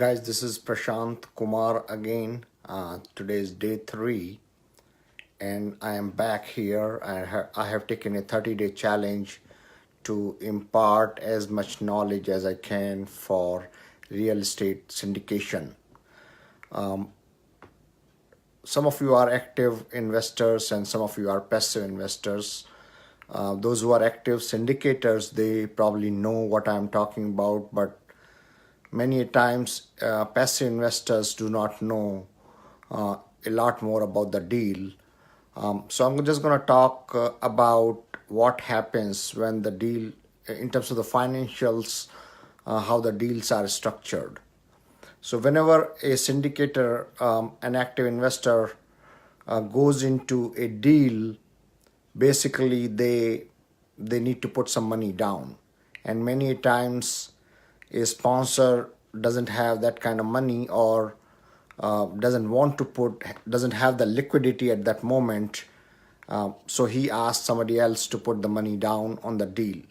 Guys, this is Prashant Kumar again. Today is day 3 and I am back here. I have taken a 30-day challenge to impart as much knowledge as I can for real estate syndication. Some of you are active investors and some of you are passive investors. Those who are active syndicators, they probably know what I'm talking about, but many times passive investors do not know a lot more about the deal. So I'm just going to talk about what happens when the deal, in terms of the financials, how the deals are structured. So whenever a syndicator, an active investor, goes into a deal, basically they need to put some money down, and many times a sponsor doesn't have that kind of money or doesn't have the liquidity at that moment, so he asks somebody else to put the money down on the deal.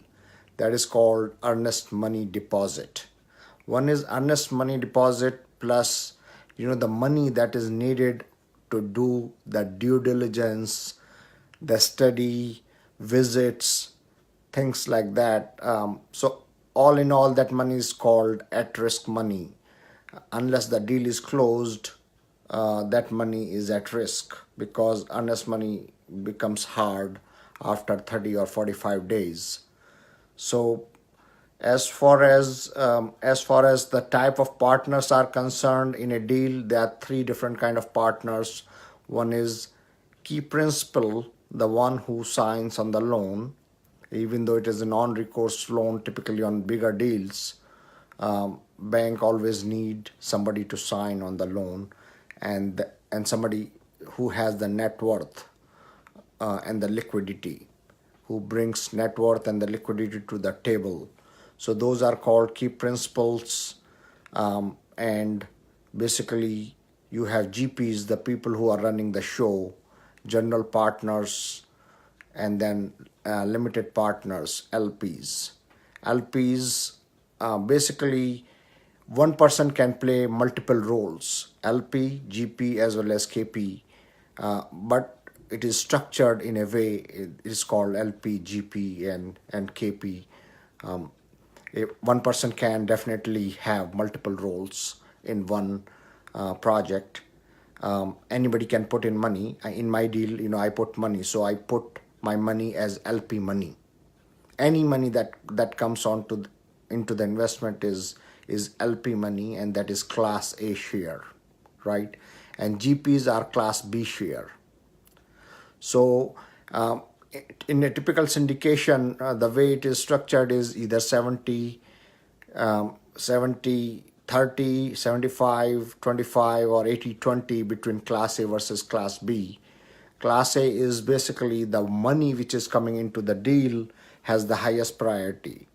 That is called earnest money deposit. One is earnest money deposit plus the money that is needed to do the due diligence, the study, visits, things like that. So all in all, that money is called at-risk money. Unless the deal is closed, that money is at risk because earnest money becomes hard after 30 or 45 days. So as far as the type of partners are concerned in a deal, there are 3 different kind of partners. One is key principal, the one who signs on the loan. Even though it is a non-recourse loan, typically on bigger deals, bank always need somebody to sign on the loan, and somebody who has the net worth and the liquidity, who brings net worth and the liquidity to the table. So those are called key principals, and basically you have GPs, the people who are running the show, general partners, and then limited partners, LPs. LPs, basically one person can play multiple roles, LP, GP, as well as KP, but it is structured in a way, it is called LP, GP, and KP. One person can definitely have multiple roles in one project. Anybody can put in money. In my deal, I put money, so I put my money as LP money. Any money that comes into the investment is LP money, and that is Class A share, right? And GPs are Class B share. So in a typical syndication, the way it is structured is either 70, 30, 75, 25, or 80-20 between Class A versus Class B. Class A is basically the money which is coming into the deal has the highest priority.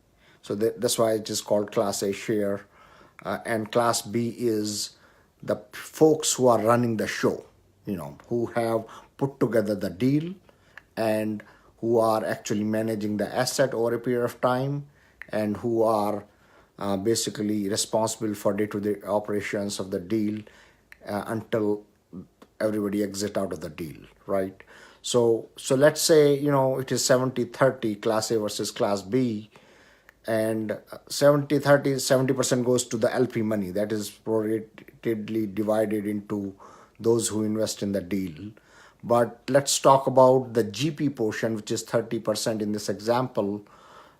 So that's why it is called Class A share. And Class B is the folks who are running the show, who have put together the deal and who are actually managing the asset over a period of time, and who are basically responsible for day-to-day operations of the deal until everybody exit out of the deal, right? So let's say it is 70-30 Class A versus Class B, and 70% goes to the LP money, that is proratedly divided into those who invest in the deal. But let's talk about the GP portion, which is 30% in this example.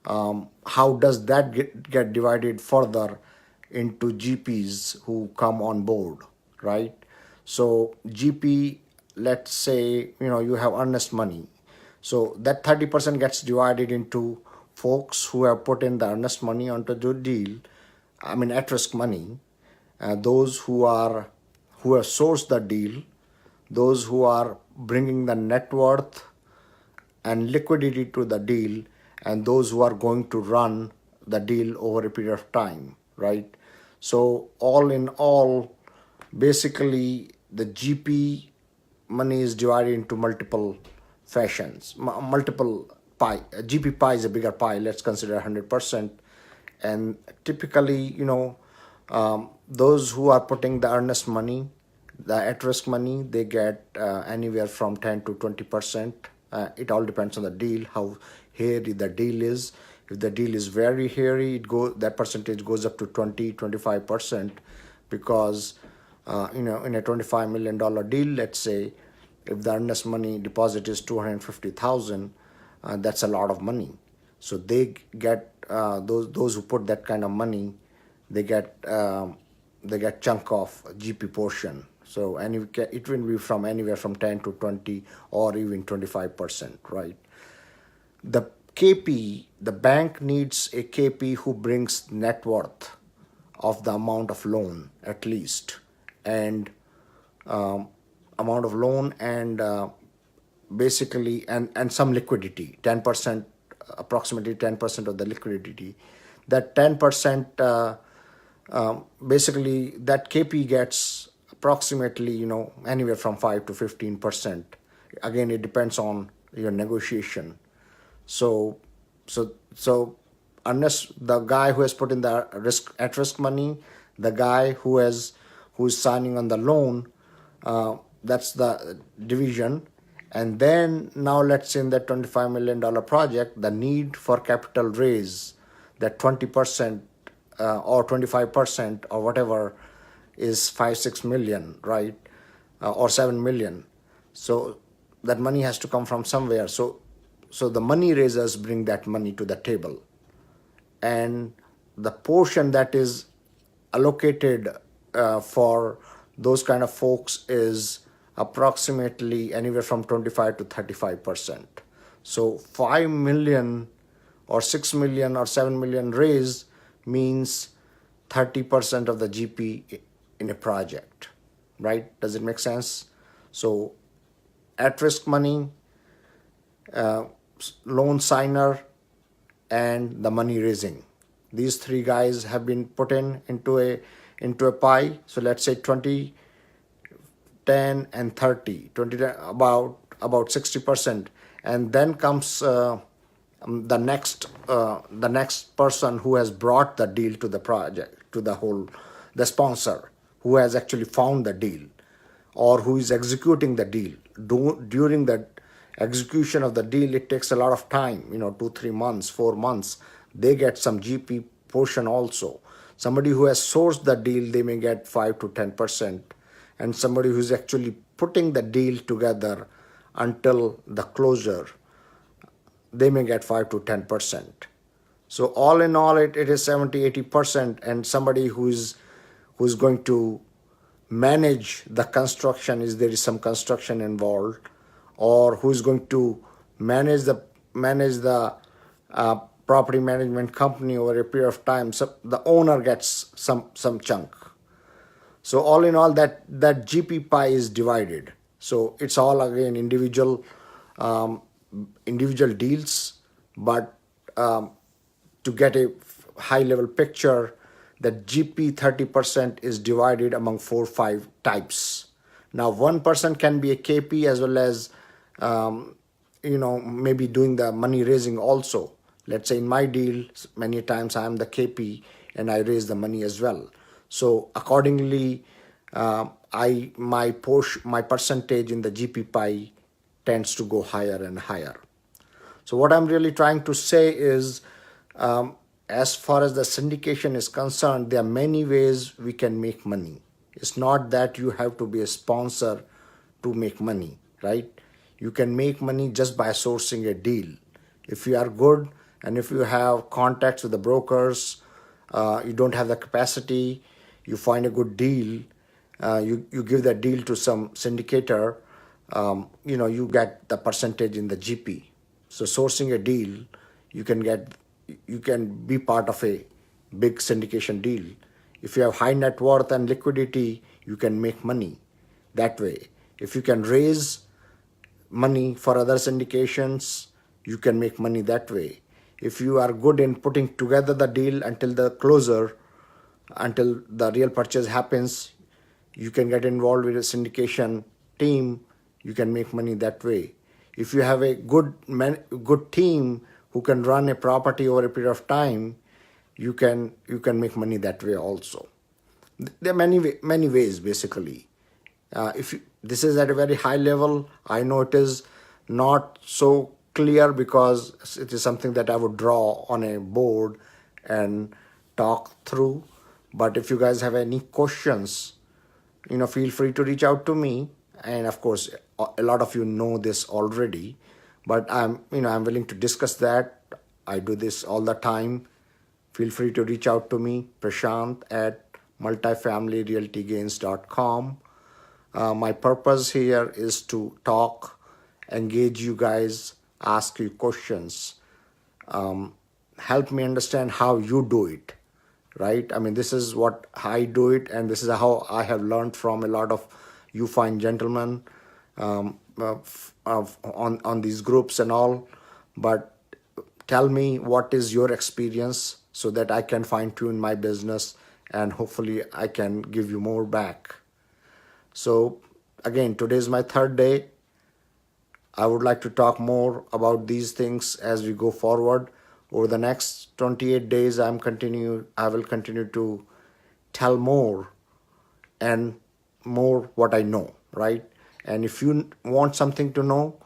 How does that get divided further into GPs who come on board, right? So GP, let's say, you have earnest money. So that 30% gets divided into folks who have put in the earnest money onto the deal, at-risk money, those who have sourced the deal, those who are bringing the net worth and liquidity to the deal, and those who are going to run the deal over a period of time, right? So all in all, basically the GP money is divided into multiple fashions, multiple pie. GP pie is a bigger pie. Let's consider 100%. And typically, Those who are putting the earnest money, the at-risk money, they get anywhere from 10 to 20%. It all depends on the deal, how hairy the deal is. If the deal is very hairy, that percentage goes up to 20-25%, because in a $25 million deal, let's say, if the earnest money deposit is 250,000, that's a lot of money. So they get those who put that kind of money, they get chunk of GP portion. So it will be from anywhere from 10 to 20 or even 25%, right? The KP, the bank needs a KP who brings net worth of the amount of loan at least, and amount of loan, and basically and some liquidity, 10%, approximately 10% of the liquidity. That 10%, basically that KP gets approximately anywhere from 5 to 15%. Again, it depends on your negotiation. So unless the guy who has put in the at-risk money, the guy who's signing on the loan, that's the division. And then now let's say in that $25 million project, the need for capital raise, that 20% or 25% or whatever is 5-6 million, right? Or 7 million. So that money has to come from somewhere. So the money raisers bring that money to the table. And the portion that is allocated for those kind of folks is approximately anywhere from 25 to 35%. So 5 million or 6 million or 7 million raised means 30% of the GP in a project, right? Does it make sense? So at-risk money, loan signer, and the money raising. These three guys have been put into a pie. So let's say 20, 10, and 30. 20, about 60%, and then comes the next person who has brought the deal to the project, to the sponsor who has actually found the deal, or who is executing the deal. During the execution of the deal, it takes a lot of time, 2-3 months, 4 months. They get some GP portion also. Somebody who has sourced the deal, they may get 5 to 10%, and somebody who's actually putting the deal together until the closure, they may get 5 to 10%. So all in all, it is 70-80%, and somebody who's going to manage the construction, if there is some construction involved, or who's going to manage the property management company over a period of time. So the owner gets some chunk. So all in all, that GP pie is divided. So it's all again individual deals, but to get a high level picture, that GP 30% is divided among 4 or 5 types. Now one person can be a KP as well as maybe doing the money raising also. Let's say in my deal, many times I am the KP and I raise the money as well. So accordingly, my percentage in the GP pie tends to go higher and higher. So what I'm really trying to say is, as far as the syndication is concerned, there are many ways we can make money. It's not that you have to be a sponsor to make money, right? You can make money just by sourcing a deal. If you are good and if you have contacts with the brokers, you don't have the capacity, you find a good deal, you give that deal to some syndicator, you get the percentage in the GP. So sourcing a deal, you can be part of a big syndication deal. If you have high net worth and liquidity, you can make money that way. If you can raise money for other syndications, you can make money that way. If you are good in putting together the deal until the closure, until the real purchase happens, you can get involved with a syndication team, you can make money that way. If you have a good team who can run a property over a period of time, you can make money that way also. There are many ways basically. If this is at a very high level, I know it is not so clear because it is something that I would draw on a board and talk through. But if you guys have any questions, feel free to reach out to me. And of course, a lot of you know this already, but I'm willing to discuss that. I do this all the time. Feel free to reach out to me, Prashant at multifamilyrealtygains.com. My purpose here is to talk, engage you guys, ask you questions, help me understand how you do it, right? I mean, this is what I do it, and this is how I have learned from a lot of you fine gentlemen on these groups and all. But tell me what is your experience so that I can fine tune my business and hopefully I can give you more back. So again, today is my third day. I would like to talk more about these things as we go forward. Over the next 28 days, I will continue to tell more and more what I know, right? And if you want something to know,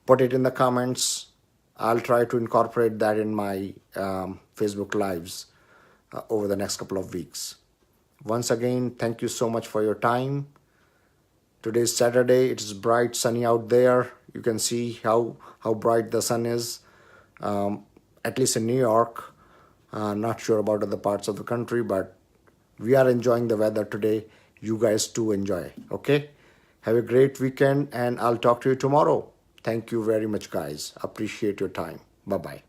put it in the comments. I'll try to incorporate that in my Facebook Lives over the next couple of weeks. Once again, thank you so much for your time. Today is Saturday. It is bright, sunny out there. You can see how bright the sun is, at least in New York. Not sure about other parts of the country, but we are enjoying the weather today. You guys too enjoy, okay? Have a great weekend, and I'll talk to you tomorrow. Thank you very much, guys. Appreciate your time. Bye-bye.